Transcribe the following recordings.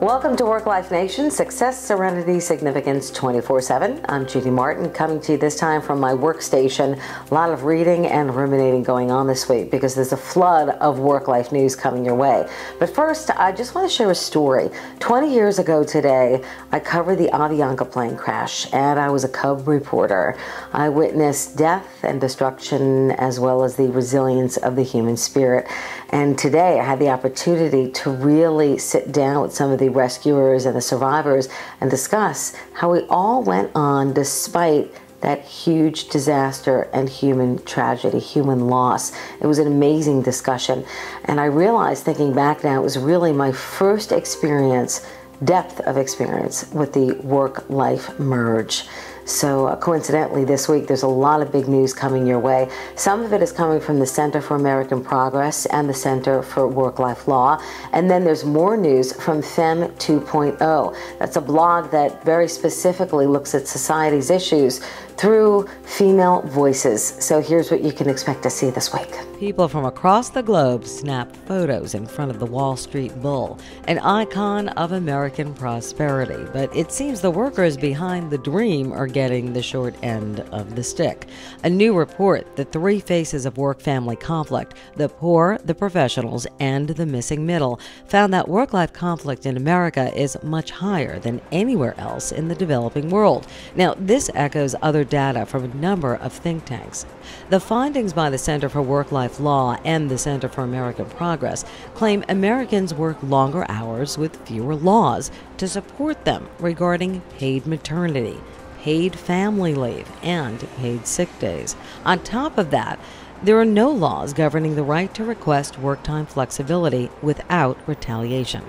Welcome to WorkLife Nation, Success, Serenity, Significance 24/7. I'm Judy Martin, coming to you this time from my workstation. A lot of reading and ruminating going on this week because there's a flood of work-life news coming your way. But first, I just want to share a story. 20 years ago today, I covered the Avianca plane crash, and I was a cub reporter. I witnessed death and destruction as well as the resilience of the human spirit. And today, I had the opportunity to really sit down with some of the rescuers and the survivors and discuss how we all went on despite that huge disaster and human tragedy, human loss. It was an amazing discussion. And I realized, thinking back now, it was really my first experience, depth of experience, with the work-life merge. So coincidentally, this week, there's a lot of big news coming your way. Some of it is coming from the Center for American Progress and the Center for Work-Life Law. And then there's more news from Fem 2.0. That's a blog that very specifically looks at society's issues through female voices. So here's what you can expect to see this week. People from across the globe snapped photos in front of the Wall Street Bull, an icon of American prosperity. But it seems the workers behind the dream are getting the short end of the stick. A new report, The Three Faces of Work-Family Conflict, the poor, the professionals, and the missing middle, found that work-life conflict in America is much higher than anywhere else in the developing world. Now, this echoes other data from a number of think tanks. The findings by the Center for Work-Life Law and the Center for American Progress claim Americans work longer hours with fewer laws to support them regarding paid maternity, paid family leave, and paid sick days. On top of that, there are no laws governing the right to request work time flexibility without retaliation.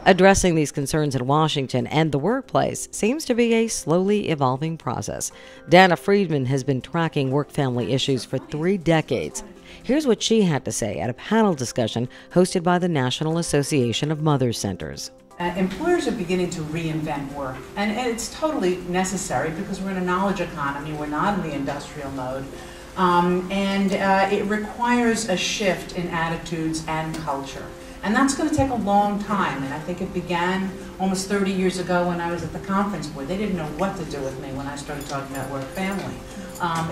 Addressing these concerns in Washington and the workplace seems to be a slowly evolving process. Dana Friedman has been tracking work-family issues for 3 decades. Here's what she had to say at a panel discussion hosted by the National Association of Mother Centers. Employers are beginning to reinvent work, and it's totally necessary because we're in a knowledge economy. We're not in the industrial mode. It requires a shift in attitudes and culture. And that's going to take a long time, and I think it began almost 30 years ago when I was at the conference board. They didn't know what to do with me when I started talking about work-family.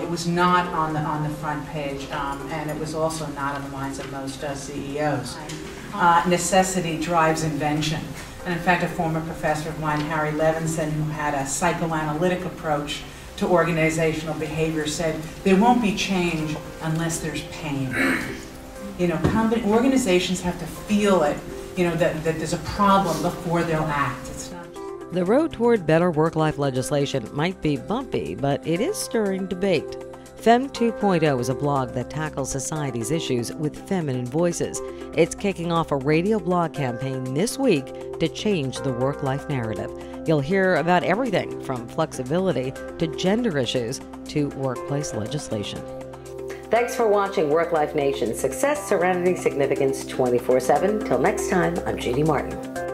It was not on the front page, and it was also not in the minds of most CEOs. Necessity drives invention. And in fact, a former professor of mine, Harry Levinson, who had a psychoanalytic approach to organizational behavior, said, there won't be change unless there's pain. You know, organizations have to feel it, that there's a problem before they'll act. It's not just... The road toward better work-life legislation might be bumpy, but it is stirring debate. Fem 2.0 is a blog that tackles society's issues with feminine voices. It's kicking off a radio blog campaign this week to change the work-life narrative. You'll hear about everything from flexibility to gender issues to workplace legislation. Thanks for watching WorkLife Nation, Success, Serenity, Significance 24/7. Till next time, I'm Judy Martin.